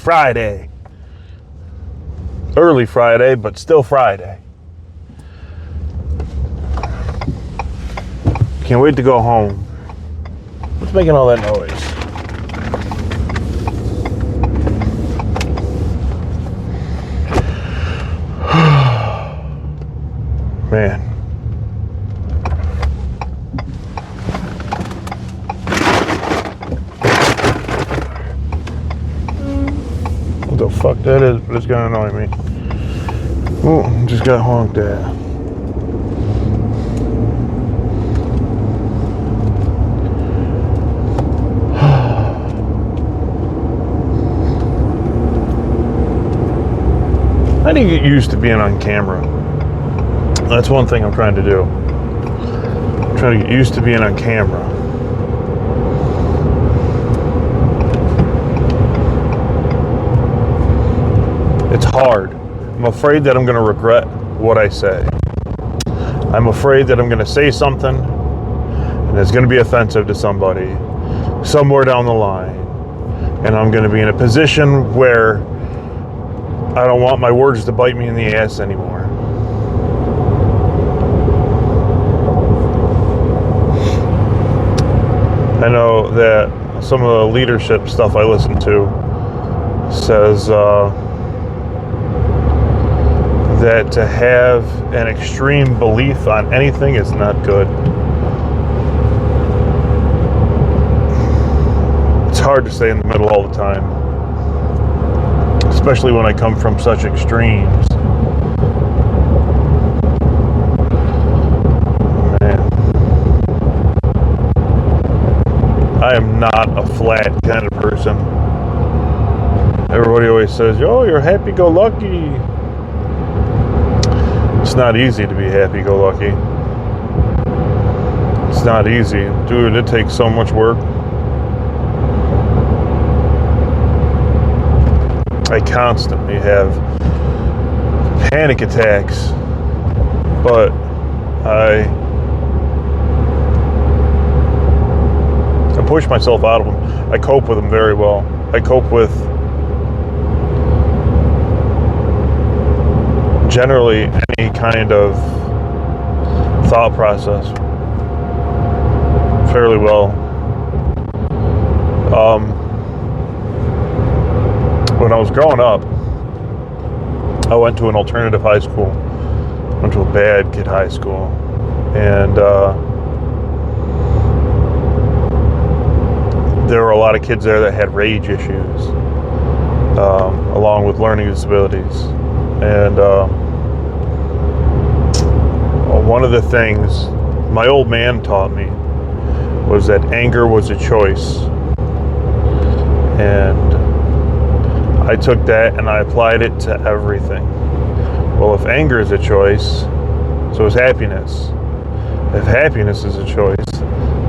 Friday. Early Friday, but still Friday. Can't wait to go home. What's making all that noise? Man. What the fuck that is, but it's gonna annoy me. Oh, just got honked at. I need to get used to being on camera. That's one thing I'm trying to do. I'm trying to get used to being on camera. It's hard. I'm afraid that I'm going to regret what I say. I'm afraid that I'm going to say something and it's going to be offensive to somebody somewhere down the line. And I'm going to be in a position where I don't want my words to bite me in the ass anymore. I know that some of the leadership stuff I listen to says that to have an extreme belief on anything is not good. It's hard to stay in the middle all the time, especially when I come from such extremes. I am not a flat kind of person. Everybody always says, oh, you're happy-go-lucky. It's not easy to be happy-go-lucky. It's not easy. Dude, it takes so much work. I constantly have panic attacks, but I push myself out of them. I cope with them very well. I cope with generally any kind of thought process fairly well. When I was growing up, I went to an alternative high school. I went to a bad kid high school. And there were a lot of kids there that had rage issues, along with learning disabilities. And one of the things my old man taught me was that anger was a choice. And I took that and I applied it to everything. Well, if anger is a choice, so is happiness. If happiness is a choice,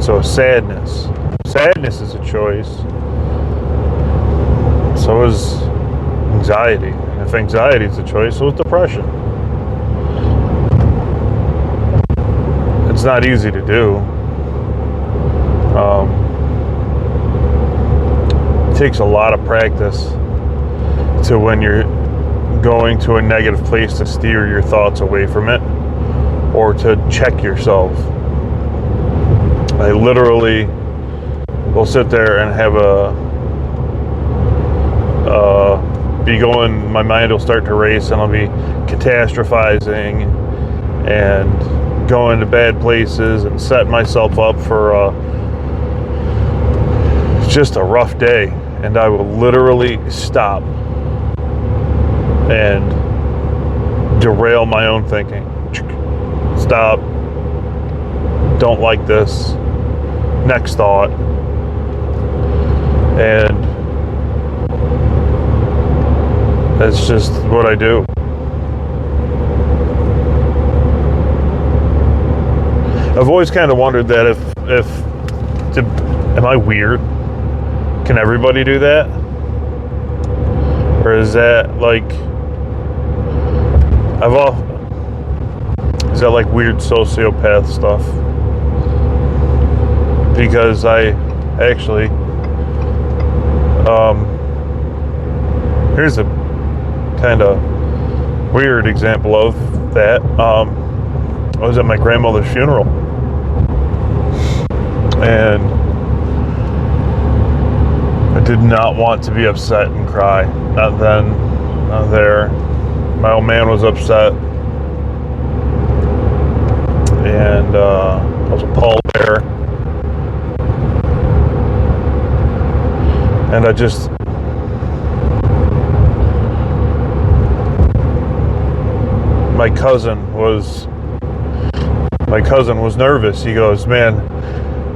so is sadness. Sadness is a choice, so is anxiety. And if anxiety is a choice, so is depression. It's not easy to do. It takes a lot of practice to, when you're going to a negative place, to steer your thoughts away from it or to check yourself. I literally will sit there and have my mind will start to race and I'll be catastrophizing and going to bad places and setting myself up for just a rough day. And I will literally stop and derail my own thinking. Stop. Don't like this. Next thought. And that's just what I do. I've always kind of wondered that am I weird? Can everybody do that? Or is that like, is that like weird sociopath stuff? Because I actually, Here's a kind of weird example of that. I was at my grandmother's funeral, and I did not want to be upset and cry. Not then, not there. My old man was upset, and I was a pallbearer, and my cousin was nervous. He goes, "Man,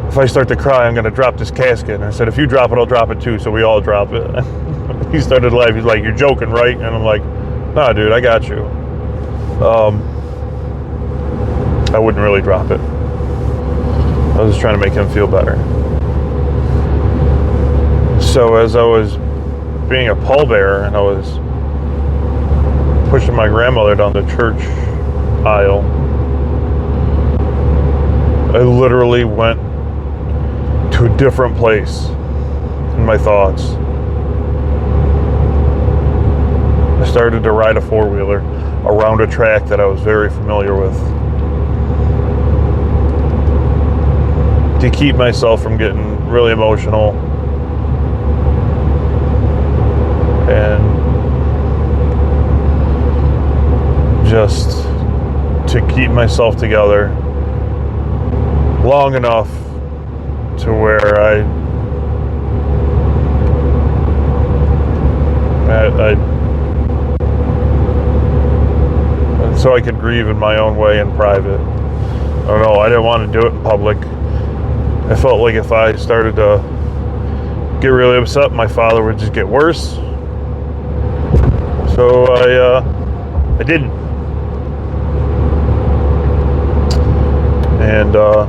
if I start to cry, I'm going to drop this casket." And I said, "If you drop it, I'll drop it too." So we all drop it. He started laughing. He's like, "You're joking, right?" And I'm like, "Nah, dude, I got you." I wouldn't really drop it. I was just trying to make him feel better. So as I was being a pallbearer and I was pushing my grandmother down the church aisle, I literally went to a different place in my thoughts. I started to ride a four-wheeler around a track that I was very familiar with, to keep myself from getting really emotional and just to keep myself together long enough to where I so I could grieve in my own way in private. I don't know, I didn't want to do it in public. I felt like if I started to get really upset, my father would just get worse. So I didn't. And I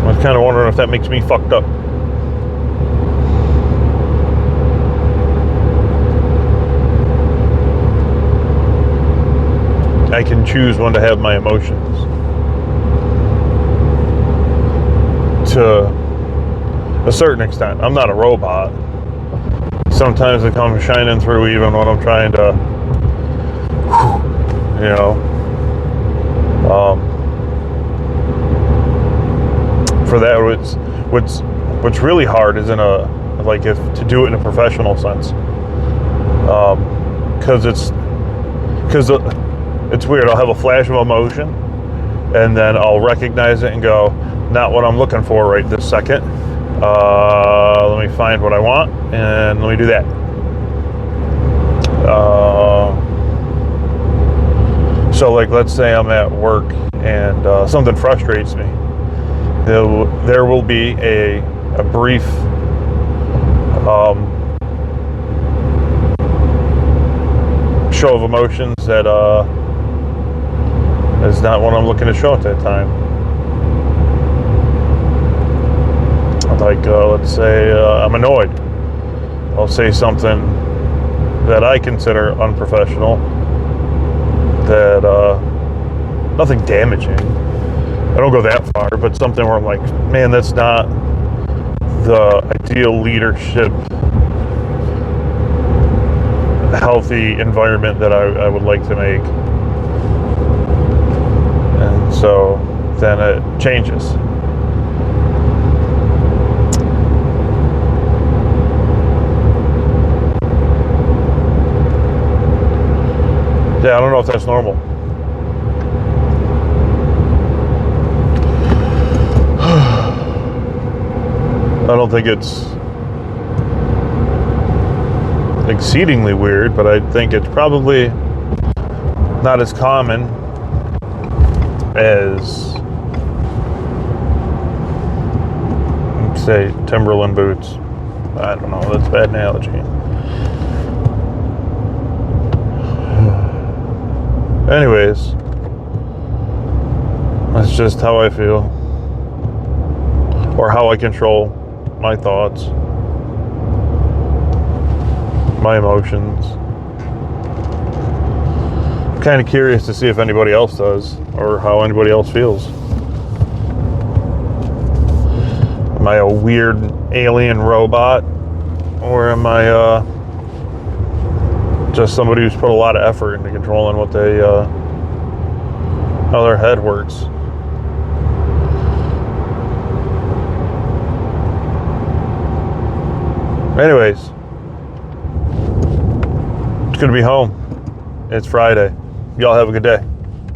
was kind of wondering if that makes me fucked up. I can choose when to have my emotions. To a certain extent. I'm not a robot. Sometimes they come shining through even when I'm trying to, for that, what's really hard is to do it in a professional sense, because it's weird. I'll have a flash of emotion, and then I'll recognize it and go, not what I'm looking for right this second. Let me find what I want, and let me do that. So like, let's say I'm at work and something frustrates me. There will be a brief show of emotions that is not what I'm looking to show at that time. Like, let's say I'm annoyed. I'll say something that I consider unprofessional, that nothing damaging. I don't go that far, but something where I'm like, man, that's not the ideal leadership, healthy environment that I would like to make. And so then it changes. Yeah, I don't know if that's normal. I don't think it's exceedingly weird, but I think it's probably not as common as, say, Timberland boots. I don't know, that's a bad analogy. Anyways, that's just how I feel, or how I control my thoughts, my emotions. I'm kind of curious to see if anybody else does, or how anybody else feels. Am I a weird alien robot Or am I just somebody who's put a lot of effort into controlling what they, how their head works? Anyways, it's gonna be home. It's Friday. Y'all have a good day.